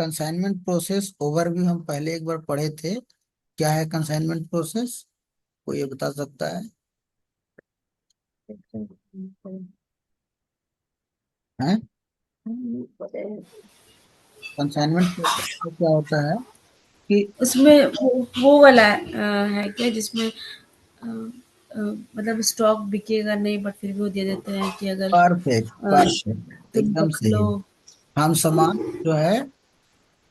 Consignment process overview हम पहले एक बार पढ़े थे। क्या है कंसाइनमेंट प्रोसेस? कोई ये बता सकता है? कंसाइनमेंट प्रोसेस में क्या होता है कि उसमें वो वाला है क्या जिसमें मतलब स्टॉक बिकेगा नहीं बट फिर भी वो दे देते हैं कि अगर परफेक्ट अ, परफेक्ट तुम एकदम रख लो। सही। हम सामान जो है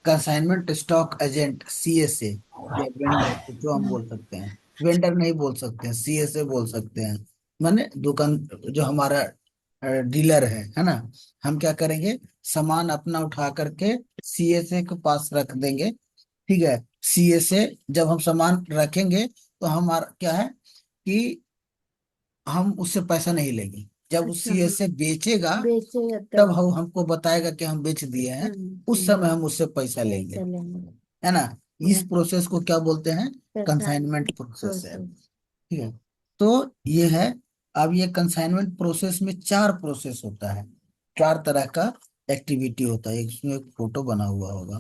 कंसाइनमेंट स्टॉक एजेंट CSA या वेंडर जो हम बोल सकते हैं। वेंडर नहीं बोल सकते हैं, CSA बोल सकते हैं। माने दुकान जो हमारा डीलर है ना। हम क्या करेंगे, सामान अपना उठा करके CSA के पास रख देंगे। ठीक है। CSA जब हम सामान रखेंगे तो हमारा क्या है कि हम उससे पैसा नहीं लेंगे। जब वो अच्छा, हाँ, CSA बेचेगा बेचेगा तब तब। हम हमको बताएगा कि हम बेच दिए हैं। उस हम्म, समय हम उससे पैसा लेंगे, पैसा लेंगे। है ना। इस प्रोसेस को क्या बोलते हैं? कंसाइनमेंट कंसाइनमेंट प्रोसेस है। प्रोसेस। ठीक है। तो ये है। अब ये कंसाइनमेंट प्रोसेस में चार प्रोसेस होता है, चार तरह का एक्टिविटी होता है। इसमें एक फोटो बना हुआ होगा,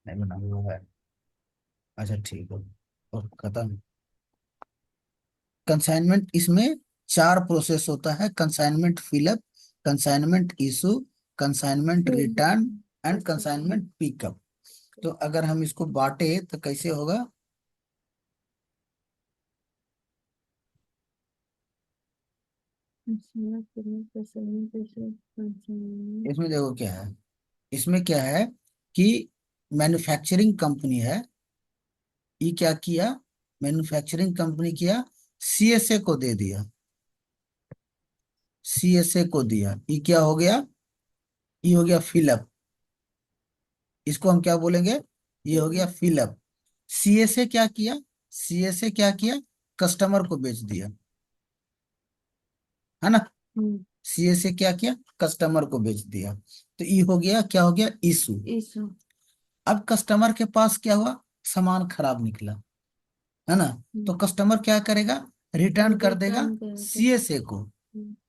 नहीं बना हुआ है? अच्छा ठीक है, और खत्म। कंसाइनमेंट इसमें चार प्रोसेस होता है: consignment fill up, consignment issue, consignment return and consignment pickup. तो अगर हम इसको बांटे तो कैसे होगा? इसमें देखो क्या है। इसमें क्या है कि मैन्युफैक्चरिंग कंपनी है, ये क्या किया, मैन्युफैक्चरिंग कंपनी किया, CSA को दे दिया। CSA को दिया, ये क्या हो गया? ये हो गया फिलअप। इसको हम क्या बोलेंगे? ये हो गया फिलअप। CSA क्या किया? CSA क्या किया? कस्टमर को बेच दिया, है ना। CSA क्या किया? कस्टमर को बेच दिया। तो ये हो गया, क्या हो गया? इशू। इशू। अब कस्टमर के पास क्या हुआ? सामान खराब निकला, है ना। तो कस्टमर क्या करेगा? रिटर्न कर देगा रिटर्न कर CSA को।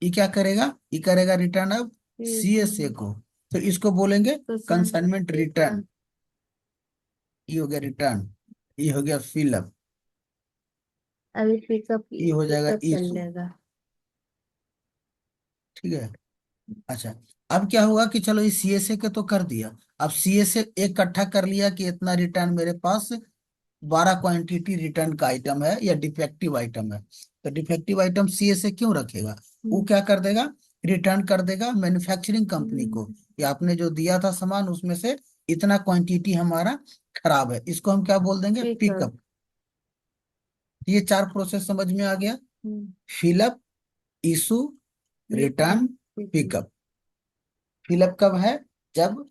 ये क्या करेगा? ये करेगा रिटर्न अब CSA दे। को। तो इसको बोलेंगे कंसाइनमेंट कंसाइनमेंट रिटर्न। रिटर्न। ये हो गया रिटर्न, ये हो गया फिलअप, अभी पिकअप ये हो जाएगा पिकअप कर इशू। लेगा। ठीक है। अच्छा, अब क्या हुआ कि चलो इस CSA के तो कर दिया। अब CSA एक इकट्ठा कर लिया कि इतना रिटर्न मेरे पास 12 क्वांटिटी रिटर्न का आइटम है या डिफेक्टिव आइटम है। तो डिफेक्टिव आइटम CSA क्यों रखेगा? वो क्या कर देगा? रिटर्न कर देगा मैन्युफैक्चरिंग कंपनी को कि आपने जो दिया था सामान उसमें से इतना क्वांटिटी हमारा खराब है। इसको हम क्या बोल देंगे? पिकअप। पिकअप। ये चार प्रोसेस समझ में आ गया। Fill up, issue, return, pickup. Pickup. Fill up कब है? जब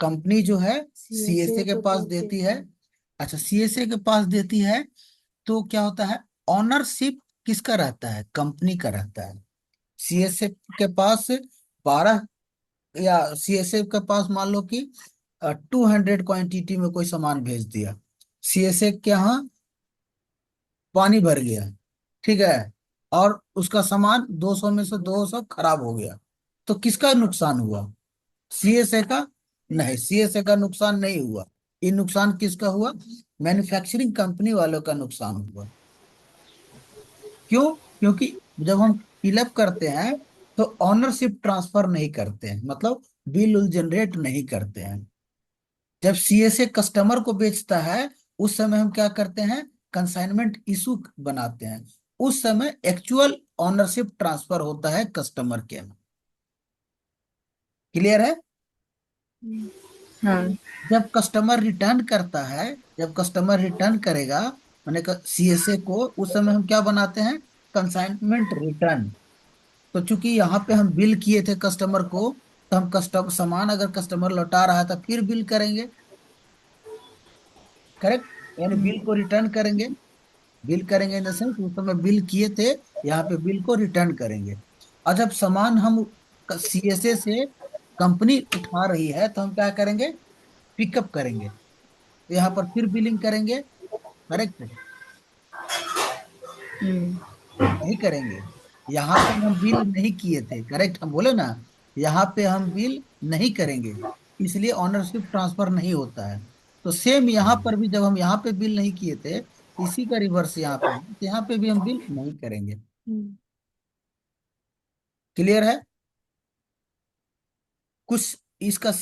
कंपनी जो है सीएसए CSA के को पास देते देती है। हैं। अच्छा, CSA के पास देती है तो क्या होता है? ऑनरशिप किसका रहता है? कंपनी का रहता है। CSA के पास 12, या CSA के पास मान लो कि 200 क्वांटिटी में कोई सामान भेज दिया। CSA के यहाँ पानी भर गया, ठीक है, और उसका सामान 200 में से 200 खराब हो गया। तो किसका नुकसान हुआ? CSA का? नहीं, CSA का नुकसान नहीं हुआ। ये नुकसान किसका हुआ? मैन्युफैक्चरिंग कंपनी वालों का नुकसान हुआ। क्यों? क्योंकि जब हम फिलअप करते हैं तो ऑनरशिप ट्रांसफर नहीं करते हैं, मतलब बिल उल जनरेट नहीं करते हैं। जब CSA कस्टमर को बेचता है उस समय हम क्या करते हैं? कंसाइनमेंट इशू बनाते हैं। उस समय एक्चुअल ऑनरशिप ट्रांसफर होता है कस्टमर के। क्लियर है? हाँ। जब कस्टमर रिटर्न करता है, जब कस्टमर रिटर्न करेगा मैंने CSA को, उस समय हम क्या बनाते हैं? Consignment return. तो चूंकि यहाँ पे हम बिल किए थे कस्टमर को, तो हम कस्टमर सामान अगर कस्टमर लौटा रहा था फिर बिल करेंगे। करेक्ट। यानी बिल को रिटर्न करेंगे। बिल करेंगे इन द सेंस उस समय बिल किए थे, यहाँ पे बिल को रिटर्न करेंगे। और जब सामान हम CSA से कंपनी उठा रही है तो हम क्या करेंगे? पिकअप करेंगे। तो यहाँ पर फिर बिलिंग करेंगे। करेक्ट, हम्म। नहीं करेंगे? यहाँ पे हम बिल नहीं किए थे, करेक्ट, हम बोले ना, यहाँ पे हम बिल नहीं करेंगे, इसलिए ऑनरशिप ट्रांसफर नहीं होता है। तो सेम यहाँ पर भी जब हम यहाँ पे बिल नहीं किए थे, इसी का रिवर्स यहाँ पे है, तो यहाँ पे भी हम बिल नहीं करेंगे। हुँ, क्लियर है? कुछ इसका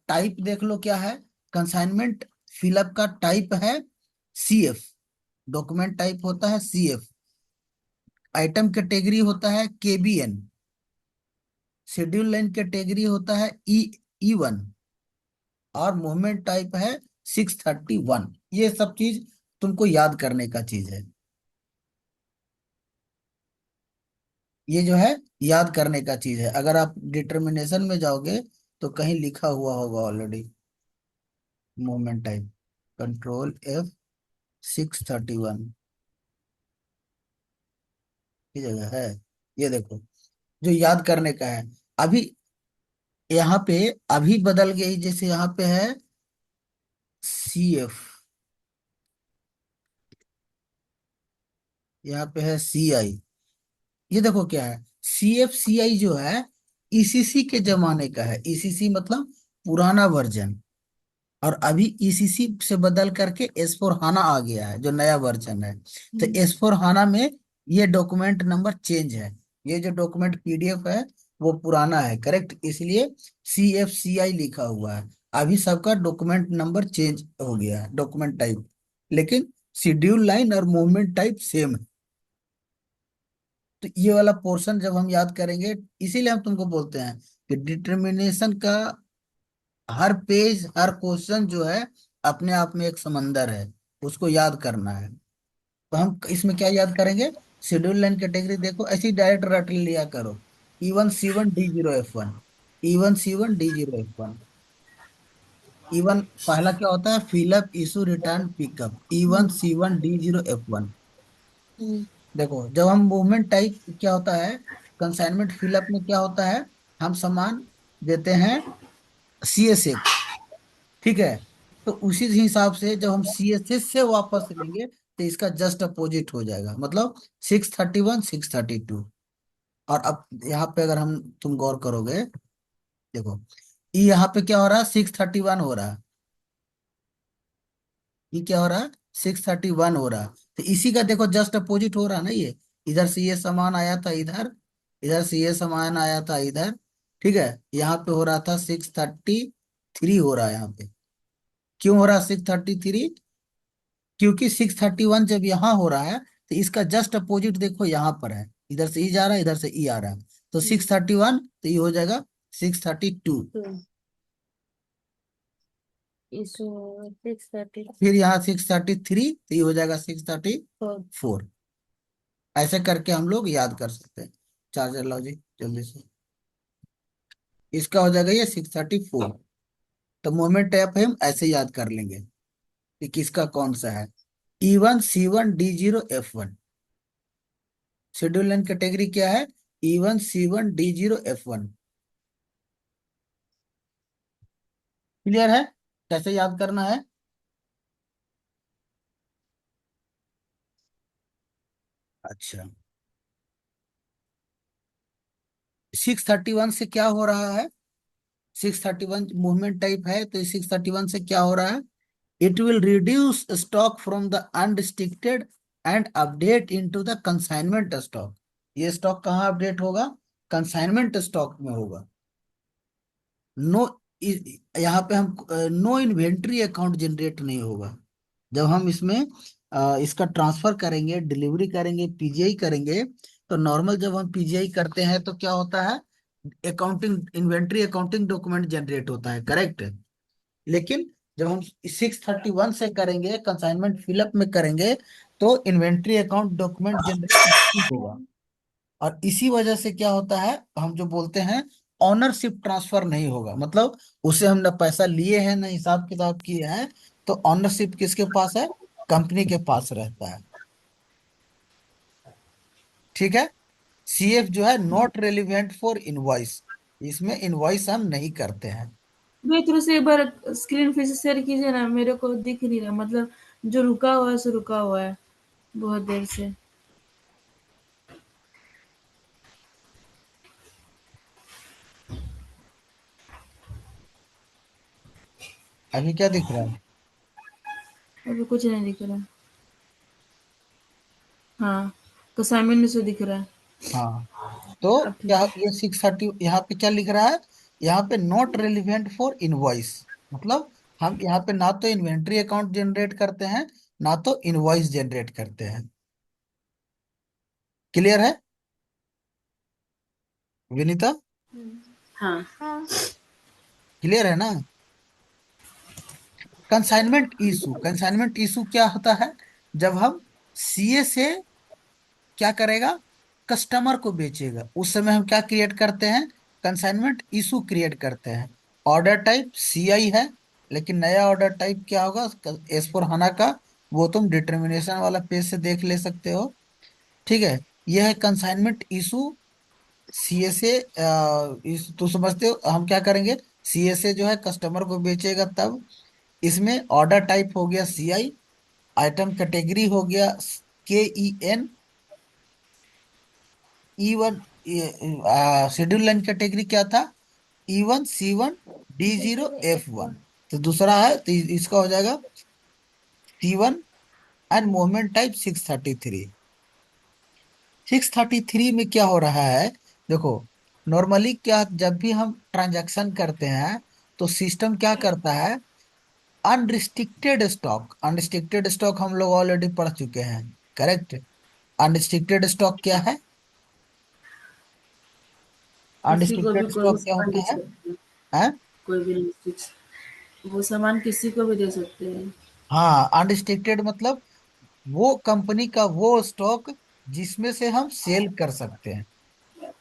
टाइप देख लो क्या है। कंसाइनमेंट फिलअप का टाइप है सीएफ, डॉक्यूमेंट टाइप होता है सीएफ, आइटम कैटेगरी होता है केबीएन, शेड्यूल लाइन कैटेगरी होता है ई 1, और मूवमेंट टाइप है 631। ये सब चीज तुमको याद करने का चीज है, ये जो है याद करने का चीज है। अगर आप डिटर्मिनेशन में जाओगे तो कहीं लिखा हुआ होगा ऑलरेडी, मूवमेंट टाइप, Ctrl+F 631 की जगह है। ये देखो, जो याद करने का है। अभी यहाँ पे अभी बदल गई, जैसे यहाँ पे है सीएफ, यहाँ पे है सीआई। ये देखो क्या है, सीएफसीआई जो है ईसीसी के जमाने का है, ईसीसी मतलब पुराना वर्जन, और अभी ईसीसी से बदल करके S4 HANA आ गया है जो नया वर्जन है। तो हुँ, S4 HANA में ये डॉक्यूमेंट नंबर चेंज है, ये जो डॉक्यूमेंट पीडीएफ है वो पुराना है, करेक्ट, इसलिए CFCI लिखा हुआ है। अभी सबका डॉक्यूमेंट नंबर चेंज हो गया है, डॉक्यूमेंट टाइप, लेकिन शेड्यूल लाइन और मूवमेंट टाइप सेम है। तो ये वाला पोर्शन जब हम याद करेंगे, इसीलिए हम तुमको बोलते हैं कि डिटर्मिनेशन का हर पेज, हर क्वेश्चन जो है अपने आप में एक समंदर है, उसको याद करना है। तो हम इसमें क्या याद करेंगे, शेड्यूल लाइन कैटेगरी देखो, ऐसी डायरेक्ट रट लिया करो, E1C1D0F1, E1C1D0F1। E1 पहला क्या होता है, fill up issue return pickup, E1C1D0F1। हुँ, देखो जब हम मूवमेंट टाइप क्या होता है, कंसाइनमेंट फिलअप में क्या होता है, हम सामान देते हैं सीएसएफ, ठीक है, तो उसी हिसाब से जब हम सीएसएस से वापस लेंगे तो इसका जस्ट अपोजिट हो जाएगा, मतलब 631 632। और अब यहाँ पे अगर हम तुम गौर करोगे, देखो ये यहाँ पे क्या हो रहा है, 631 हो रहा है, ये क्या हो रहा है, 631 हो रहा है। तो इसी का देखो जस्ट अपोजिट हो रहा है ना, ये इधर से ये सामान आया था इधर, इधर से ये सामान आया था इधर, ठीक है, यहाँ पे हो रहा था 633 हो रहा है यहाँ पे। क्यों हो रहा है 633? क्योंकि 631 जब यहाँ हो रहा है तो इसका जस्ट अपोजिट देखो यहाँ पर है, इधर से ई जा रहा है, इधर से ई आ रहा है, तो हुँ, 631, तो ये हो जाएगा 632। तो इशू 6:30 फिर यहाँ 633, तो ये हो जाएगा 634। ऐसे करके हम लोग याद कर सकते हैं। चार्जर लाओ जी जल्दी से, इसका हो जाएगा ये 634। तो मोमेंट टैप हम ऐसे याद कर लेंगे कि किसका कौन सा है, E1C1D0F1। शेड्यूल लाइन कैटेगरी क्या है, E1C1D0F1। क्लियर है कैसे याद करना है? अच्छा, 631 से क्या हो रहा है, 631 मूवमेंट टाइप है, तो 631 से क्या हो रहा है, it will reduce stock from the unrestricted and update into the consignment stock. ये स्टॉक कहाँ अपडेट होगा, कंसाइनमेंट स्टॉक में होगा। नो, यहाँ पे हम नो इन्वेंट्री अकाउंट जनरेट नहीं होगा। जब हम इसमें इसका ट्रांसफर करेंगे, डिलीवरी करेंगे, पीजीआई करेंगे, तो नॉर्मल जब हम पीजीआई करते हैं तो क्या होता है, accounting inventory accounting document generate होता है, करेक्ट। लेकिन जब हम 631 से करेंगे, कंसाइनमेंट फिलअप में करेंगे, तो इन्वेंट्री अकाउंट डॉक्यूमेंट जनरेट नहीं होगा। और इसी वजह से क्या होता है, हम जो बोलते हैं ऑनरशिप ट्रांसफर नहीं होगा, मतलब उसे हम ना पैसा लिए हैं ना हिसाब किताब किए हैं, तो ऑनरशिप किसके पास है, कंपनी के पास रहता है, ठीक है। सीएफ जो है नॉट रेलिवेंट फॉर इनवॉइस, इसमें इनवॉइस हम नहीं करते हैं। भैया थोड़ा सा एक बार स्क्रीन फिर से शेयर कीजिए ना, मेरे को दिख नहीं रहा, मतलब जो रुका हुआ है सो रुका हुआ है बहुत देर से। अभी क्या दिख रहा है? अभी कुछ नहीं दिख रहा। हाँ, असाइनमेंट में से दिख रहा है। हाँ, तो अब क्या ठीक है। ये 630 यहाँ पे क्या लिख रहा है? यहाँ पे नॉट रेलिवेंट फॉर इनवॉइस। मतलब हम यहाँ पे ना तो इन्वेंट्री अकाउंट जनरेट करते हैं, ना तो इनवॉइस जनरेट करते हैं। क्लियर है विनीता? हाँ। क्लियर है ना? कंसाइनमेंट इशू क्या होता है? जब हम सीए से क्या करेगा, कस्टमर को बेचेगा, उस समय हम क्या क्रिएट करते हैं? कंसाइनमेंट इशू क्रिएट करते हैं। ऑर्डर टाइप सीआई है, लेकिन नया ऑर्डर टाइप क्या होगा एस फोर हाना का? वो तुम डिटर्मिनेशन वाला पेज से देख ले सकते हो। ठीक है, यह है कंसाइनमेंट इशू। सीएसए तो समझते हो हम क्या करेंगे? सीएसए जो है कस्टमर को बेचेगा तब। इसमें ऑर्डर टाइप हो गया सीआई, आइटम कैटेगरी हो गया KEN, E1, schedule line category क्या था? E1 C1 D0 F1। तो दूसरा है तो इसका हो जाएगा C1। And movement type 633। 633 में क्या हो रहा है? देखो, नॉर्मली क्या जब भी हम ट्रांजैक्शन करते हैं तो सिस्टम क्या करता है? अनरिस्ट्रिक्टेड स्टॉक हम लोग ऑलरेडी पढ़ चुके हैं, करेक्ट? अनरिस्ट्रिक्टेड स्टॉक क्या है? किसी को भी अनरिस्ट्रिक्टेड कोई भी स्टॉक क्या सामान होता दे है? सकते हैं। हैं? कोई भी नहीं कुछ, वो सामान किसी को भी दे सकते हैं। हाँ, अनरिस्ट्रिक्टेड मतलब वो कंपनी का वो स्टॉक जिसमें से हम सेल कर सकते हैं।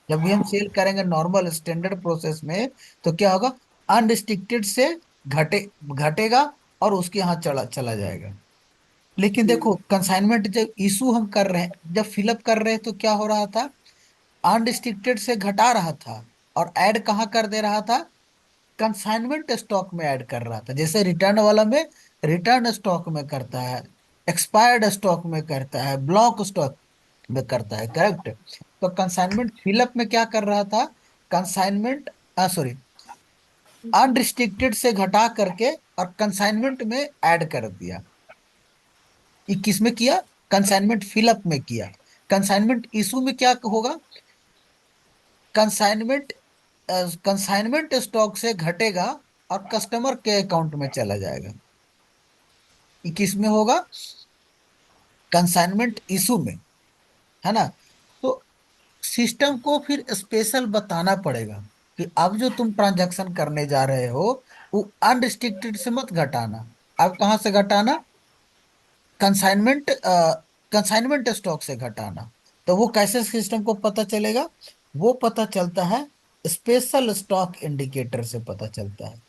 जब भी हम सेल करेंगे नॉर्मल स्टैंडर्ड प्रोसेस में, तो क्या होगा? अनरिस्ट्रिक्टेड से घटेगा और उसके यहाँ चला चला जाएगा। लेकिन हुँ। देखो, कंसाइनमेंट जब इशू हम कर रहे हैं, जब फिलअप कर रहे हैं, तो क्या हो रहा था? अनरिस्ट्रिक्टेड से घटा रहा था और ऐड कहाँ कर दे रहा था? कंसाइनमेंट स्टॉक में ऐड कर रहा था। जैसे रिटर्न वाला में रिटर्न स्टॉक में करता है, एक्सपायर्ड स्टॉक में करता है, ब्लॉक स्टॉक में करता है, करेक्ट? तो कंसाइनमेंट फिलअप में क्या कर रहा था? कंसाइनमेंट सॉरी, अनरिस्ट्रिक्टेड से घटा करके और कंसाइनमेंट में ऐड कर दिया। ये किस में किया? कंसाइनमेंट फिलअप में किया। कंसाइनमेंट इशू में क्या होगा? कंसाइनमेंट कंसाइनमेंट स्टॉक से घटेगा और कस्टमर के अकाउंट में चला जाएगा। ये किस में होगा? कंसाइनमेंट इशू में, है ना? तो सिस्टम को फिर स्पेशल बताना पड़ेगा कि अब जो तुम ट्रांजैक्शन करने जा रहे हो वो अनरिस्ट्रिक्टेड से मत घटाना। अब कहाँ से घटाना? कंसाइनमेंट कंसाइनमेंट स्टॉक से घटाना। तो वो कैसे सिस्टम को पता चलेगा? वो पता चलता है स्पेशल स्टॉक इंडिकेटर से पता चलता है।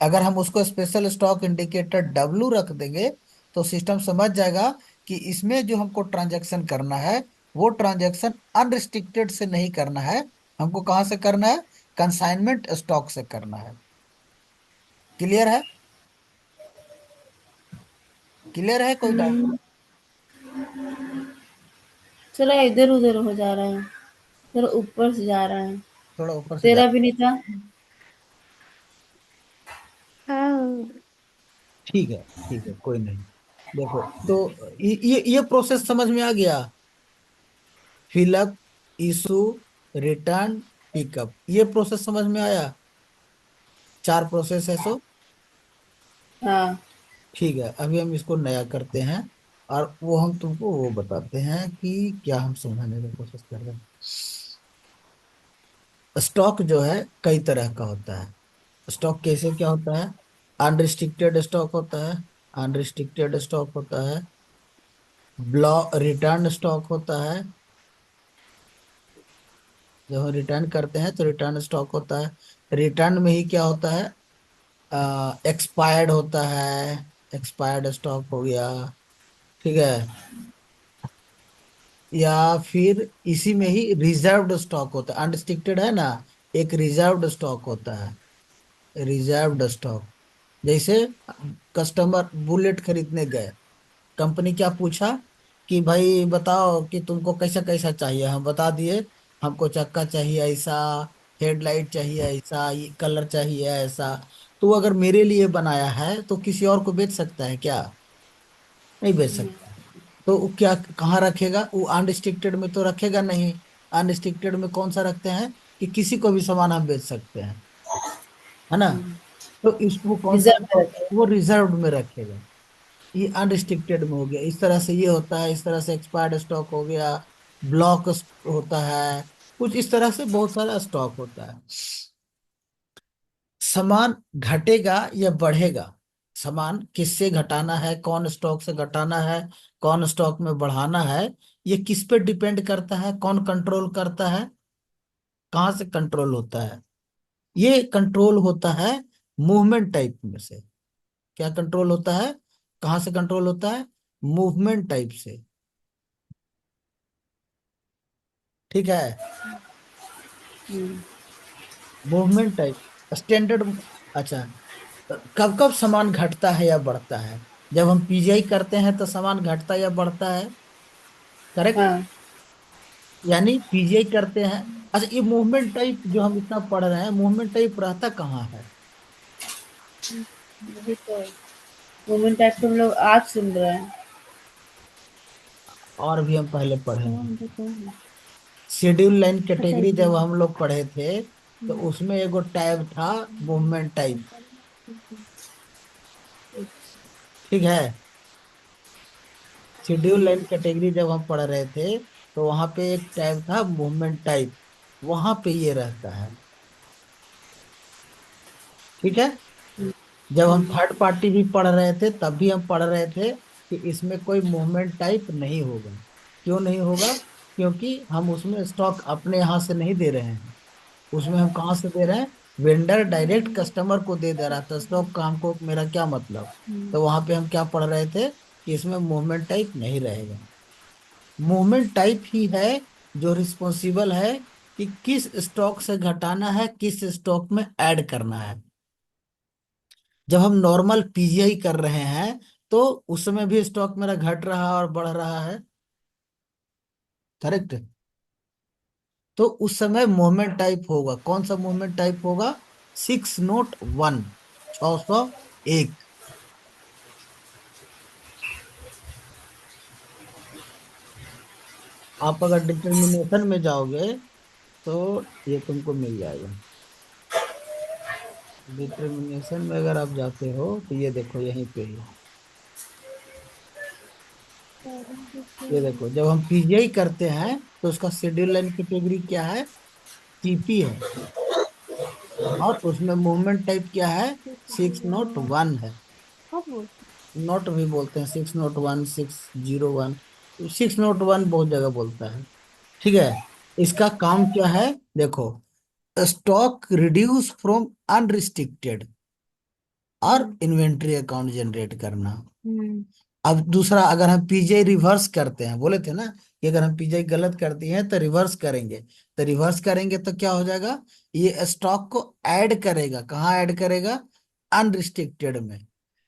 अगर हम उसको स्पेशल स्टॉक इंडिकेटर W रख देंगे, तो सिस्टम समझ जाएगा कि इसमें जो हमको ट्रांजैक्शन करना है वो ट्रांजैक्शन अनरिस्ट्रिक्टेड से नहीं करना है, हमको कहाँ से करना है? कंसाइनमेंट स्टॉक से करना है। क्लियर है? क्लियर है? कोई डाउट? हुँ, थोड़ा इधर-उधर हो जा रहा है, थोड़ा ऊपर से जा रहा है। थोड़ा ऊपर से जा। तेरा भी नहीं था? ठीक है, ठीक है, कोई नहीं। देखो, तो ये प्रोसेस समझ में आ गया? फिलअप, इशू, रिटर्न, पिकअप, ये प्रोसेस समझ में आया? चार प्रोसेस है सो। हाँ। ठीक है, अभी हम इसको नया करते हैं और वो हम तुमको वो बताते हैं कि क्या हम समझाने की कोशिश कर रहे हैं। स्टॉक जो है कई तरह का होता है। स्टॉक कैसे क्या होता है? अनरिस्ट्रिक्टेड स्टॉक होता है, अनरिस्ट्रिक्टेड स्टॉक होता है, ब्लॉक रिटर्न स्टॉक होता है। जब हम रिटर्न करते हैं तो रिटर्न स्टॉक होता है। रिटर्न में ही क्या होता है? एक्सपायर्ड होता है, एक्सपायर्ड स्टॉक हो गया। ठीक है, या फिर इसी में ही रिजर्व्ड स्टॉक होता है। अनरिस्ट्रिक्टेड है ना, एक रिजर्व्ड स्टॉक होता है, रिजर्व्ड स्टॉक। जैसे कस्टमर बुलेट खरीदने गए, कंपनी क्या पूछा कि भाई बताओ कि तुमको कैसा कैसा चाहिए, हम बता दिए हमको चक्का चाहिए ऐसा, हेडलाइट चाहिए ऐसा, ये कलर चाहिए ऐसा। तो वो अगर मेरे लिए बनाया है तो किसी और को बेच सकता है क्या? नहीं बेच सकता। तो वो क्या कहाँ रखेगा? वो अनरिस्ट्रिक्टेड में तो रखेगा नहीं। अनरिस्ट्रिक्टेड में कौन सा रखते हैं कि किसी को भी सामान हम बेच सकते हैं, है ना? तो इसको कौन सा रिजर्व में रखे। वो रिजर्व में रखेगा। ये अनरिस्ट्रिक्टेड में हो गया। इस तरह से ये होता है, इस तरह से एक्सपायर्ड स्टॉक हो गया, ब्लॉक होता है, कुछ इस तरह से बहुत सारा स्टॉक होता है। सामान घटेगा या बढ़ेगा, सामान किससे घटाना है, कौन स्टॉक से घटाना है, कौन स्टॉक में बढ़ाना है, ये किस पे डिपेंड करता है, कौन कंट्रोल करता है, कहाँ से कंट्रोल होता है? ये कंट्रोल होता है मूवमेंट टाइप में से। क्या कंट्रोल होता है? कहाँ से कंट्रोल होता है? मूवमेंट टाइप से। ठीक है। Movement type, standard. अच्छा, कब कब सामान घटता है या बढ़ता है? जब हम पीजीआई करते हैं तो सामान घटता या बढ़ता है, करेक्ट? हाँ, यानी पीजीआई करते हैं। अच्छा, ये मूवमेंट टाइप जो हम इतना पढ़ रहे हैं, मूवमेंट टाइप रहता कहाँ है? वही तो। वुमेन टाइप तो हम लोग आज सुन रहे हैं। और भी हम पहले पढ़े हैं। कौन देखो है? शेड्यूल लाइन पता ही कैटेगरी जब नहीं। हम लोग पढ़े थे तो उसमें एगो टैब था, मूवमेंट टाइप। ठीक है। शेड्यूल लाइन कैटेगरी जब हम पढ़ रहे थे तो वहां पे एक टैब था मूवमेंट टाइप, वहां पे ये रहता है। ठीक है। जब हम थर्ड पार्टी भी पढ़ रहे थे तब भी हम पढ़ रहे थे कि इसमें कोई मूवमेंट टाइप नहीं होगा। क्यों नहीं होगा? क्योंकि हम उसमें स्टॉक अपने यहाँ से नहीं दे रहे हैं। उसमें हम कहाँ से दे रहे हैं? वेंडर डायरेक्ट कस्टमर को दे रहा था स्टॉक का। हमको मेरा क्या मतलब? तो वहां पे हम क्या पढ़ रहे थे कि इसमें मूवमेंट टाइप नहीं रहेगा। मूवमेंट टाइप ही है जो रिस्पॉन्सिबल है कि किस स्टॉक से घटाना है, किस स्टॉक में ऐड करना है। जब हम नॉर्मल पीजीआई कर रहे हैं तो उस समय भी स्टॉक मेरा घट रहा और बढ़ रहा है, करेक्ट? तो उस समय मूवमेंट टाइप होगा। कौन सा मूवमेंट टाइप होगा? 601, 601। आप अगर डिटर्मिनेशन में जाओगे तो ये तुमको मिल जाएगा। डिटर्मिनेशन में अगर आप जाते हो तो ये देखो यहीं पे ही। ये देखो, जब हम पीजीआई करते हैं तो उसका शेड्यूल लाइन कैटेगरी क्या है? टीपी है। और उसमें मूवमेंट टाइप क्या है? 601 है। नोट भी बोलते हैं, 601, 601। 601 बहुत जगह बोलता है। ठीक है। इसका काम क्या है? देखो, स्टॉक रिड्यूस फ्रॉम अनरिस्ट्रिक्टेड और इन्वेंट्री अकाउंट जनरेट करना। अब दूसरा, अगर हम पीजीआई रिवर्स करते हैं, बोले थे ना कि अगर हम पीजीआई गलत करती हैं तो रिवर्स करेंगे। तो रिवर्स करेंगे तो क्या हो जाएगा? ये स्टॉक को ऐड करेगा। कहाँ ऐड करेगा? अनरिस्ट्रिक्टेड में।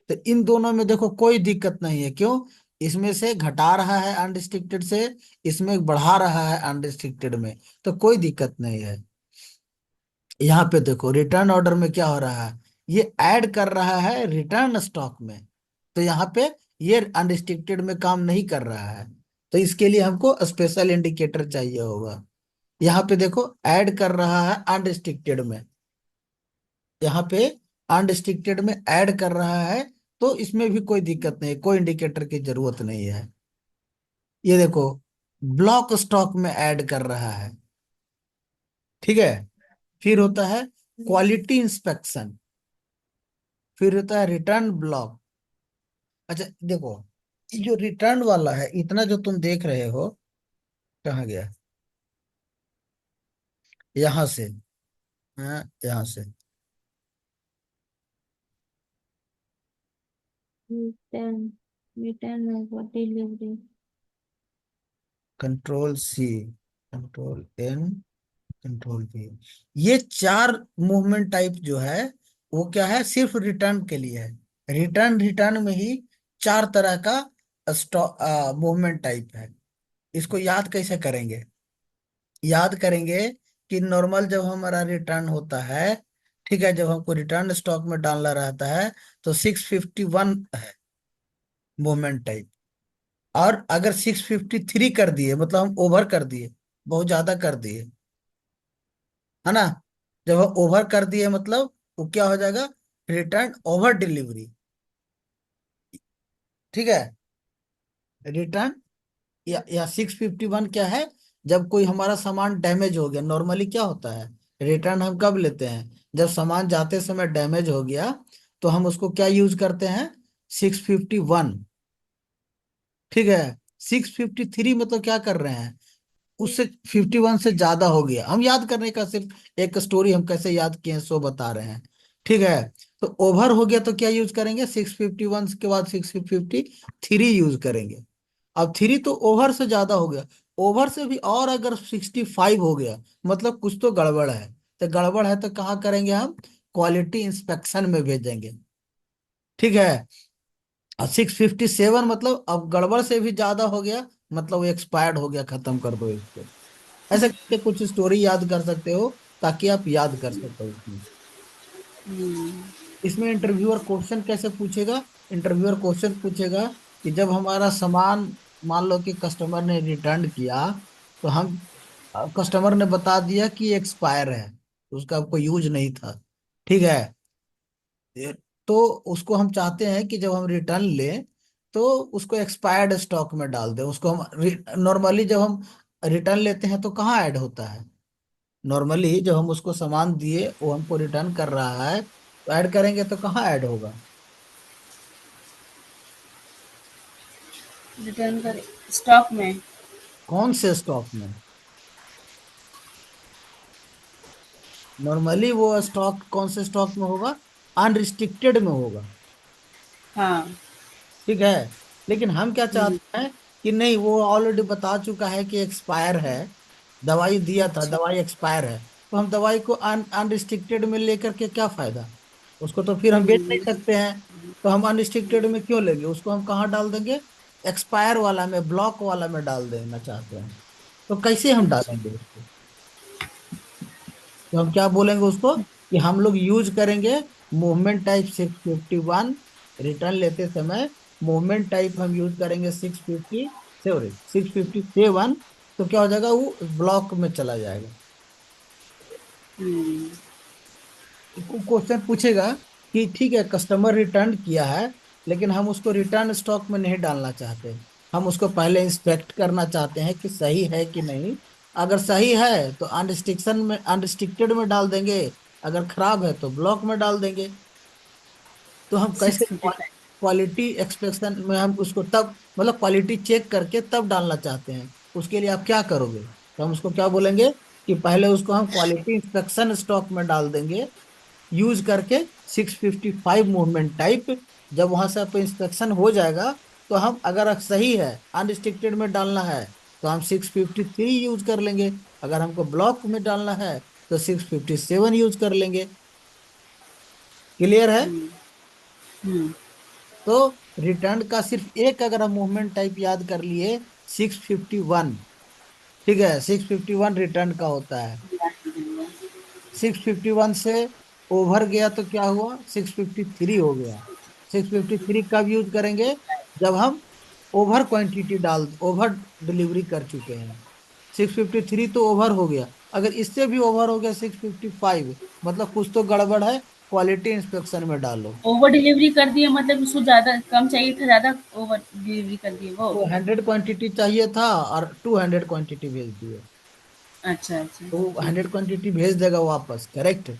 तो इन दोनों में देखो कोई दिक्कत नहीं है। क्यों? इसमें से घटा रहा है अनरिस्ट्रिक्टेड से, इसमें बढ़ा रहा है अनरिस्ट्रिक्टेड में, तो कोई दिक्कत नहीं है। यहाँ पे देखो रिटर्न ऑर्डर में क्या हो रहा है? ये ऐड कर रहा है रिटर्न स्टॉक में। तो यहाँ पे ये अनरिस्ट्रिक्टेड में काम नहीं कर रहा है। तो इसके लिए हमको स्पेशल इंडिकेटर चाहिए होगा। यहाँ पे देखो ऐड कर रहा है अनरिस्ट्रिक्टेड में। यहाँ पे अनरिस्ट्रिक्टेड में ऐड कर रहा है, तो इसमें भी कोई दिक्कत नहीं, कोई इंडिकेटर की जरूरत नहीं है। ये देखो, ब्लॉक स्टॉक में ऐड कर रहा है। ठीक है। फिर होता है क्वालिटी इंस्पेक्शन। फिर होता है रिटर्न ब्लॉक। अच्छा देखो, ये जो रिटर्न वाला है, इतना जो तुम देख रहे हो, कहाँ गया? यहाँ से, हाँ यहाँ से। Return, return for delivery. Control C, control N, control V. ये चार मूवमेंट टाइप जो है वो क्या है? सिर्फ रिटर्न के लिए है। रिटर्न, रिटर्न में ही चार तरह का स्टॉक मूवमेंट टाइप है। इसको याद कैसे करेंगे? याद करेंगे कि नॉर्मल जब हमारा रिटर्न होता है, ठीक है, जब हमको रिटर्न स्टॉक में डालना रहता है तो 651 है मूवमेंट टाइप। और अगर 653 कर दिए मतलब हम ओवर कर दिए, बहुत ज्यादा कर दिए, है ना। जब हम ओवर कर दिए मतलब वो क्या हो जाएगा, रिटर्न ओवर डिलीवरी। ठीक है, रिटर्न या 651 क्या है, जब कोई हमारा सामान डैमेज हो गया। नॉर्मली क्या होता है, रिटर्न हम कब लेते हैं, जब सामान जाते समय डैमेज हो गया तो हम उसको क्या यूज करते हैं, 651। ठीक है, 653 मतलब क्या कर रहे हैं, उससे 51 से ज्यादा हो गया। हम याद करने का सिर्फ एक स्टोरी, हम कैसे याद किए हैं सो बता रहे हैं। ठीक है, तो ओवर हो गया तो क्या यूज करेंगे, 651 के बाद 653 यूज करेंगे। अब थ्री तो ओवर से ज्यादा हो गया, ओवर से भी, और अगर 65 हो गया मतलब कुछ तो गड़बड़ है। तो गड़बड़ है तो कहाँ करेंगे हम, क्वालिटी इंस्पेक्शन में भेजेंगे। ठीक है, और 657 मतलब अब गड़बड़ से भी ज्यादा हो गया, मतलब वो एक्सपायर्ड हो गया, खत्म कर दो इसको। ऐसे करके कुछ स्टोरी याद कर सकते हो ताकि आप याद कर सको इसमें। इसमें इंटरव्यूअर क्वेश्चन कैसे पूछेगा, इंटरव्यूअर क्वेश्चन पूछेगा कि जब हमारा सामान मान लो कि कस्टमर ने रिटर्न किया, तो हम कस्टमर ने बता दिया कि एक्सपायर है, तो उसका कोई यूज नहीं था। ठीक है, ये- तो उसको हम चाहते हैं कि जब हम रिटर्न लें तो उसको एक्सपायर्ड स्टॉक में डाल दें। उसको हम नॉर्मली जब हम रिटर्न लेते हैं तो कहाँ ऐड होता है, नॉर्मली जब हम उसको सामान दिए वो हमको रिटर्न कर रहा है तो ऐड करेंगे तो कहाँ ऐड होगा, रिटर्न कर स्टॉक में। कौन से स्टॉक में। नॉर्मली वो स्टॉक कौन से स्टॉक में होगा, अनरिस्ट्रिक्टेड में होगा। हाँ। ठीक है, लेकिन हम क्या हम्म। चाहते हैं कि नहीं, वो ऑलरेडी बता चुका है कि एक्सपायर है, दवाई दिया था, अच्छा। दवाई एक्सपायर है, तो हम दवाई को अनरिस्ट्रिक्टेड में लेकर के क्या फायदा, उसको तो फिर हम बेच नहीं हम्म। सकते हैं। तो हम अनरिस्ट्रिक्टेड में क्यों लेंगे, उसको हम कहाँ डाल देंगे, एक्सपायर वाला में, ब्लॉक वाला में डाल देना चाहते हैं। तो कैसे हम अच्छा। डालेंगे उसको, तो हम क्या बोलेंगे उसको कि हम लोग यूज करेंगे मूवमेंट टाइप 651, रिटर्न लेते समय मूवमेंट टाइप हम यूज करेंगे 657। तो क्या हो जाएगा, वो ब्लॉक में चला जाएगा। हम्म। क्वेश्चन पूछेगा कि ठीक है कस्टमर रिटर्न किया है, लेकिन हम उसको रिटर्न स्टॉक में नहीं डालना चाहते, हम उसको पहले इंस्पेक्ट करना चाहते हैं कि सही है कि नहीं। अगर सही है तो अनरिस्ट्रिक्शन में, अनरिस्ट्रिक्टेड में डाल देंगे, अगर खराब है तो ब्लॉक में डाल देंगे। तो हम कैसे 655। क्वालिटी एक्सपेक्शन में हम उसको तब मतलब क्वालिटी चेक करके तब डालना चाहते हैं, उसके लिए आप क्या करोगे, तो हम उसको क्या बोलेंगे कि पहले उसको हम क्वालिटी इंस्पेक्शन स्टॉक में डाल देंगे यूज करके 655 मूवमेंट टाइप। जब वहां से आप इंस्पेक्शन हो जाएगा तो हम, अगर सही है, अनरिस्ट्रिक्टेड में डालना है तो हम 653 यूज कर लेंगे, अगर हमको ब्लॉक में डालना है तो 657 यूज कर लेंगे। क्लियर है। हम्म। हम्म। तो रिटर्न का सिर्फ एक अगर हम मूवमेंट टाइप याद कर लिए, 651। ठीक है, 651 रिटर्न का होता है। 651 से ओवर गया तो क्या हुआ, 653 हो गया। 653 कब यूज करेंगे, जब हम ओवर क्वांटिटी डाल, ओवर डिलीवरी कर चुके हैं। 653 तो ओवर हो गया, अगर इससे भी ओवर हो गया 655 मतलब कुछ तो गड़बड़ है, क्वालिटी इंस्पेक्शन में डालो। ओवर डिलीवरी कर दिए मतलब उसको ज़्यादा कम चाहिए था, ज़्यादा ओवर डिलीवरी कर दिए वो। वो 100 क्वांटिटी चाहिए था और 200 क्वांटिटी भेज दिए, अच्छा, अच्छा। तो वो ठीक 100 है। क्वांटिटी भेज देगा वापस, करेक्ट।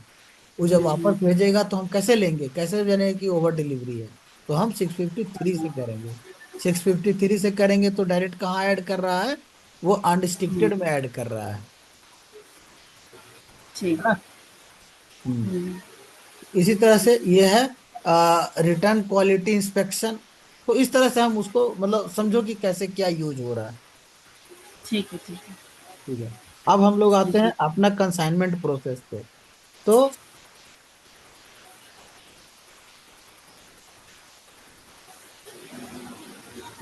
वो जब हुँ। वापस भेजेगा तो हम कैसे लेंगे, कैसे जानेंगे कि ओवर डिलीवरी है, तो हम 653 से करेंगे। 653 से करेंगे तो डायरेक्ट कहाँ ऐड कर रहा है, वो हुँ। अनरिस्ट्रिक्टेड में ऐड कर रहा है ठीक है है। ना। हम्म। हुँ। इसी तरह से ये है रिटर्न क्वालिटी इंस्पेक्शन। तो इस तरह से हम उसको मतलब समझो कि कैसे क्या यूज हो रहा है। ठीक है, ठीक है। ठीक है, अब हम लोग आते हैं हुँ। अपना कंसाइनमेंट प्रोसेस पे। तो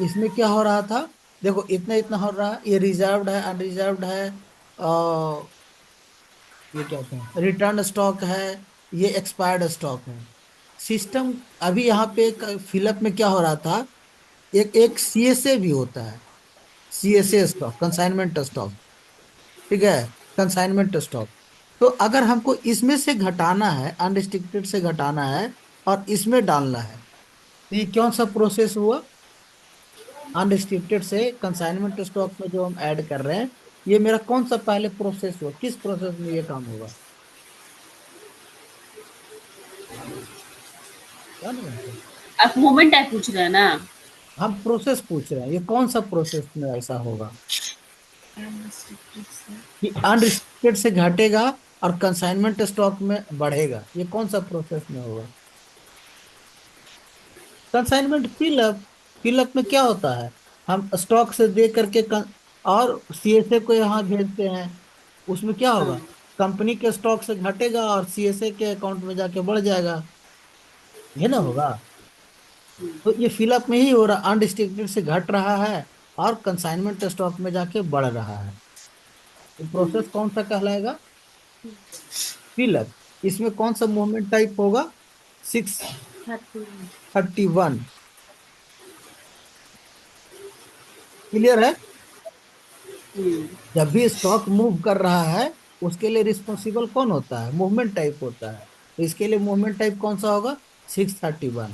इसमें क्या हो रहा था, देखो इतना इतना हो रहा है, ये रिजर्व्ड है, अनरिजर्व्ड है, ये क्या होता है, रिटर्न स्टॉक है, ये एक्सपायर्ड स्टॉक है। सिस्टम अभी यहाँ पे फिलअप में क्या हो रहा था, एक एक सीएसए भी होता है, सीएसए स्टॉक, कंसाइनमेंट स्टॉक, ठीक है, कंसाइनमेंट स्टॉक। तो अगर हमको इसमें से घटाना है, अनरिस्ट्रिक्टेड से घटाना है और इसमें डालना है, तो ये कौन सा प्रोसेस हुआ, अनरिस्ट्रिक्टेड से कंसाइनमेंट स्टॉक में जो हम ऐड कर रहे हैं, ये मेरा कौन सा पहले प्रोसेस हुआ, किस प्रोसेस में ये काम होगा, क्या नहीं हमको? आप मूवमेंट टाइप पूछ रहे हैं ना? हम प्रोसेस पूछ रहे हैं, ये कौन सा प्रोसेस में ऐसा होगा कि अनरिस्ट्रिक्टेड से घटेगा और कंसाइनमेंट स्टॉक में बढ़ेगा, ये कौन सा प्रोसेस में होगा? Consignment fill up. फिलअप में क्या होता है, हम स्टॉक से दे करके और सीएसए को यहाँ भेजते हैं, उसमें क्या होगा, हाँ। कंपनी के स्टॉक से घटेगा और सीएसए के अकाउंट में जाके बढ़ जाएगा, ये ना होगा। तो ये फिलअप में ही हो रहा, अनरिस्ट्रिक्टेड से घट रहा है और कंसाइनमेंट स्टॉक में जाके बढ़ रहा है, तो प्रोसेस कौन सा कहलाएगा, फिलअप। इसमें कौन सा मूवमेंट टाइप होगा, 631। क्लियर है। हम्म। जब भी स्टॉक मूव कर रहा है, उसके लिए रिस्पॉन्सिबल कौन होता है, मूवमेंट टाइप होता है, तो इसके लिए मूवमेंट टाइप कौन सा होगा, 631।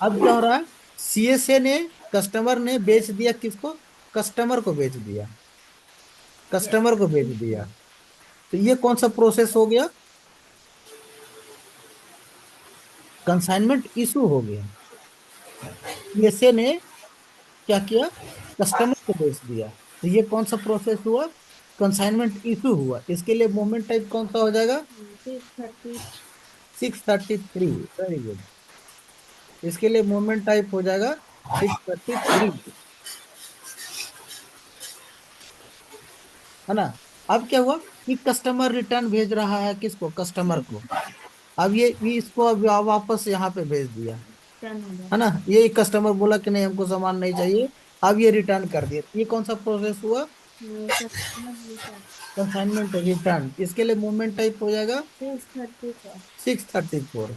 अब क्या हो रहा है, सीएसए ने, कस्टमर ने बेच दिया किसको, कस्टमर को बेच दिया, कस्टमर को बेच दिया, तो ये कौन सा प्रोसेस हो गया, कंसाइनमेंट इशू हो गया। सीएसए ने क्या किया, कस्टमर को बेच दिया, तो ये कौन सा प्रोसेस हुआ, कंसाइनमेंट इशू हुआ। इसके लिए मूवमेंट टाइप कौन सा हो जाएगा, 633। Very good. इसके लिए मूवमेंट टाइप हो जाएगा 633, है ना। अब क्या हुआ कि कस्टमर रिटर्न भेज रहा है किसको, कस्टमर को। अब ये इसको अब वापस यहाँ पे भेज दिया, है ना, ये कस्टमर बोला कि नहीं हमको सामान नहीं चाहिए, अब ये रिटर्न कर दिया, ये कौन सा प्रोसेस हुआ, कंसाइनमेंट रिटर्न। इसके लिए मूवमेंट टाइप हो जाएगा 634।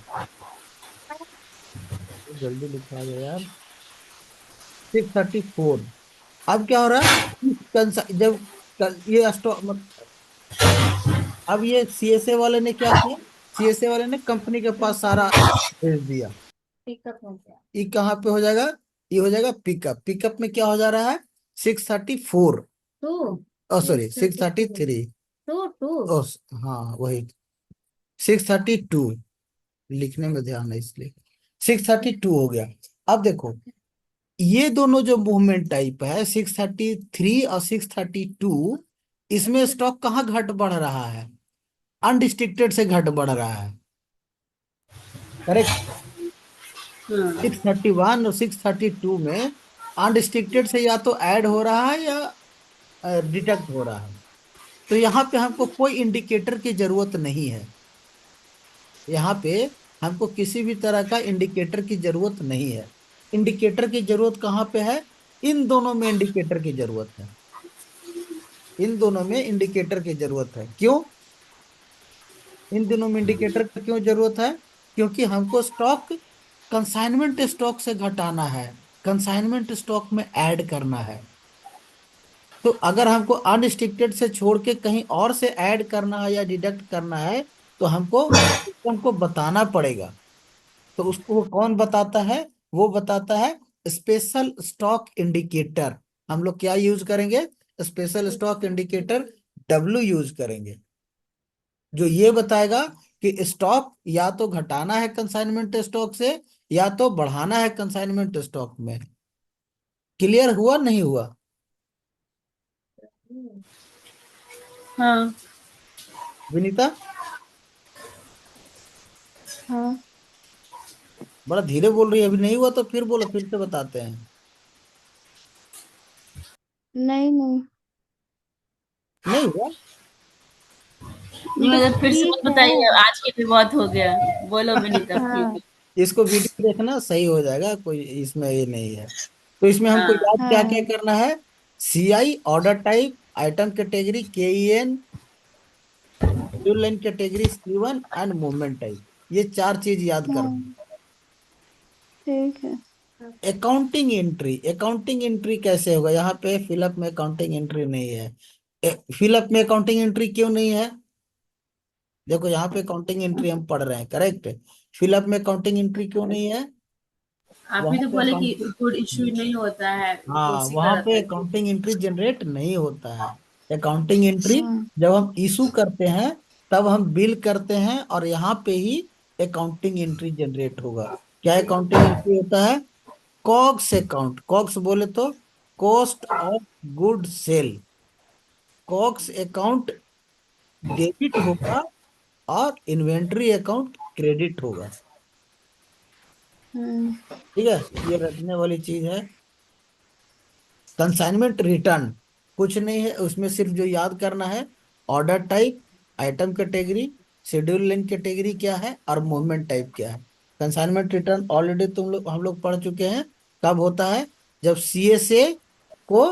जल्दी लिखा दो यार, 634। अब क्या हो रहा है, जब ये स्टॉक, अब ये सीएसए वाले ने क्या किया, सीएसए वाले ने कंपनी के पास सारा भेज दिया, ये कहाँ पे हो जाएगा, ये हो जाएगा पिकअप। पिकअप में क्या हो जा रहा है, 634, सॉरी 633, ओ हाँ वही, 632, लिखने में ध्यान है इसलिए 632 हो गया। अब देखो, ये दोनों जो मूवमेंट टाइप है, 633 और 632, इसमें स्टॉक कहाँ घट बढ़ रहा है, अनडिस्ट्रिक्टेड से घट बढ़ रहा है, करेक्ट। हाँ। 631 और 632 में अनरिस्ट्रिक्टेड से या तो ऐड हो रहा है या डिडक्ट हो रहा है, तो यहाँ पे हमको कोई इंडिकेटर की जरूरत नहीं है, यहाँ पे हमको किसी भी तरह का इंडिकेटर की जरूरत नहीं है। इंडिकेटर की जरूरत कहाँ पे है, इन दोनों में इंडिकेटर की जरूरत है, इन दोनों में इंडिकेटर की जरूरत है। क्यों, इन दोनों में इंडिकेटर की क्यों जरूरत है, क्योंकि हमको स्टॉक कंसाइनमेंट स्टॉक से घटाना है, कंसाइनमेंट स्टॉक में ऐड करना है। तो अगर हमको अनरिस्ट्रिक्टेड से छोड़ के कहीं और से ऐड करना है या डिडक्ट करना है, तो हमको बताना पड़ेगा। तो उसको वो कौन बताता है, वो बताता है स्पेशल स्टॉक इंडिकेटर। हम लोग क्या यूज करेंगे, special stock indicator, W use करेंगे, जो ये बताएगा कि स्टॉक या तो घटाना है कंसाइनमेंट स्टॉक से या तो बढ़ाना है कंसाइनमेंट स्टॉक में। क्लियर हुआ नहीं हुआ, हाँ। विनीता? हाँ। बड़ा धीरे बोल रही है, अभी नहीं हुआ तो फिर बोलो, फिर से बताते हैं। नहीं नहीं। नहीं हुआ, मतलब फिर से ठीक मत है। बताइए, आज के लिए बहुत हो गया। बोलो विनीता हाँ। प्लीज। इसको वीडियो देखना, सही हो जाएगा, कोई इसमें ये नहीं है। तो इसमें हमको हाँ। याद क्या क्या हाँ। करना है, CI, order type, item category, KEN, schedule line category C1 and movement type, ये 4 चीज याद कर। हाँ, ठीक है। अकाउंटिंग एंट्री कैसे होगा? यहाँ पे फिलअप में अकाउंटिंग एंट्री नहीं है। फिलअप में अकाउंटिंग एंट्री क्यों नहीं है? देखो यहाँ पे अकाउंटिंग एंट्री हम पढ़ रहे हैं, करेक्ट। फिलअप में अकाउंटिंग एंट्री क्यों नहीं है? आप ही वहां तो पे बोले कि अकाउंटिंग, गुड इश्यू नहीं होता है, वो हाँ उसी का वहां रहता पे है। अकाउंटिंग एंट्री जनरेट नहीं होता है। अकाउंटिंग एंट्री हाँ, जब हम इशू करते हैं तब हम बिल करते हैं, और यहाँ पे ही अकाउंटिंग एंट्री जनरेट होगा। क्या अकाउंटिंग एंट्री होता है? कॉग्स अकाउंट, कॉग्स बोले तो cost of good sale, COGS account debit होगा और इन्वेंट्री अकाउंट क्रेडिट होगा। हाँ, ठीक है, ये रखने वाली चीज है। कंसाइनमेंट रिटर्न कुछ नहीं है उसमें, सिर्फ जो याद करना है order type, item category, schedule line category क्या है और मूवमेंट टाइप क्या है। कंसाइनमेंट रिटर्न ऑलरेडी तुम लोग हम लोग पढ़ चुके हैं। कब होता है? जब सीएसए को,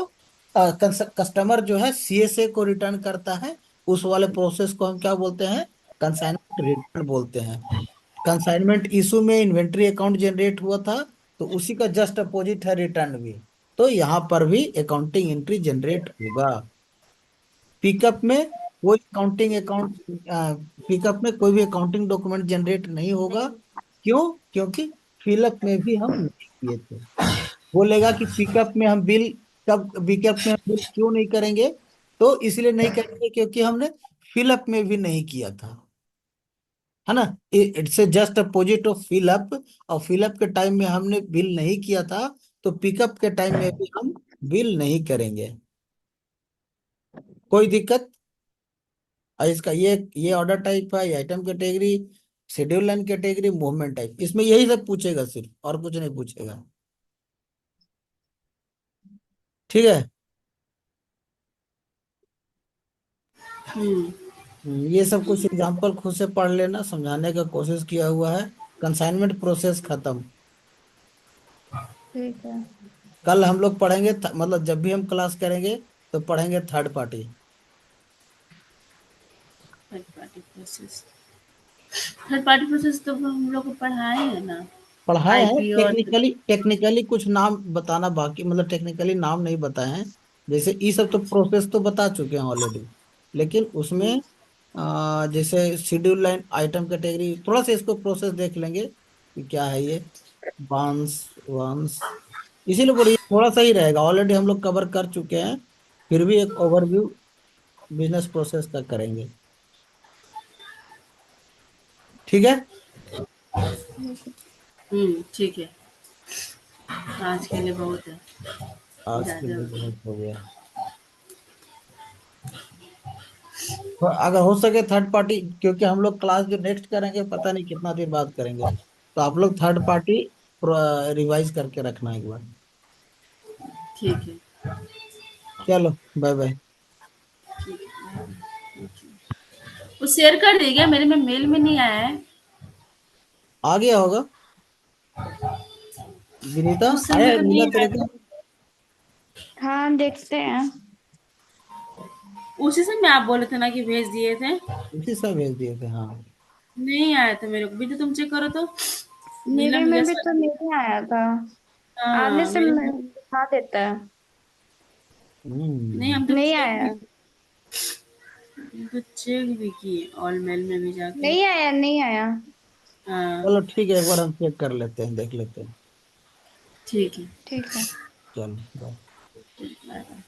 कस्टमर जो है सीएसए को रिटर्न करता है, उस वाले प्रोसेस को हम क्या बोलते हैं? कंसाइनमेंट रिटर्न बोलते हैं। कंसाइनमेंट इशू में इन्वेंट्री अकाउंट जनरेट हुआ था, तो उसी का जस्ट अपोजिट है रिटर्न भी। तो यहाँ पर भी अकाउंटिंग एंट्री जनरेट होगा। पिकअप में कोई पिकअप में कोई भी अकाउंटिंग डॉक्यूमेंट जनरेट नहीं होगा। क्यों? क्योंकि फिलअप में भी हम नहीं किए थे। बोलेगा कि पिकअप में हम बिल, कब पिकअप में हम बिल क्यों नहीं करेंगे? तो इसलिए नहीं करेंगे क्योंकि हमने फिलअप में भी नहीं किया था, है ना। It's just opposite of fill up, और फिलअप के टाइम में हमने बिल नहीं किया था, तो पिकअप के टाइम में भी हम बिल नहीं करेंगे। कोई दिक्कत? और इसका ये ऑर्डर टाइप है, ये item category, schedule line category, movement type, इसमें यही सब पूछेगा सिर्फ, और कुछ नहीं पूछेगा। ठीक है। हम्म। ये सब कुछ एग्जांपल खुद से पढ़ लेना, समझाने का कोशिश किया हुआ है। कंसाइनमेंट प्रोसेस खत्म। ठीक है। कल हम लोग पढ़ेंगे मतलब जब भी हम क्लास करेंगे तो पढ़ेंगे third party. Third party process, third party process तो हम लोग को पढ़ाए है ना। पढ़ाए हैं आईपीओ और टेक्निकली कुछ नाम बताना बाकी, मतलब टेक्निकली नाम नहीं बताए हैं। जैसे ये सब तो प्रोसेस तो बता चुके हैं ऑलरेडी, लेकिन उसमें जैसे शेड्यूल लाइन, आइटम कैटेगरी, थोड़ा सा इसको प्रोसेस देख लेंगे कि क्या है ये। वंस वंस इसीलिए बोलिए थोड़ा सा ही रहेगा, ऑलरेडी हम लोग कवर कर चुके हैं। फिर भी एक ओवरव्यू बिजनेस प्रोसेस का करेंगे। ठीक है। ठीक है। आज के लिए बहुत है, आज के ज्यादा। लिए बहुत हो गया। तो अगर हो सके थर्ड पार्टी, क्योंकि हम लोग क्लास जो नेक्स्ट करेंगे पता नहीं कितना देर बाद करेंगे, तो आप लोग थर्ड पार्टी रिवाइज करके रखना एक बार। ठीक है। चलो, बाय बाय। वो शेयर कर दी क्या? मेरे में मेल में नहीं आया है। आ गया होगा। विनीता, उस आया समय है तो मिला नहीं आया तेरे था। को? हाँ, देखते हैं। उसी समय आप बोले थे ना कि भेज दिए थे। उसी से भेज दिए थे, हाँ। नहीं आया था मेरे को भी, तो तुम चेक करो तो। मिला मेरे मिला में भी तो शायद। नहीं आया था। आने हाँ से मेरे में दिखा देता है। नहीं, हम्म। हम तो नहीं चेक आया। भी, हम तो चेक भी किए ऑल मेल में भी जाके। नहीं आया, नहीं आया। हाँ। चलो ठीक है, एक बार हम चेक कर लेते हैं, देख लेते हैं। ठीक है। ठीक है। चलो बाय। Bye bye.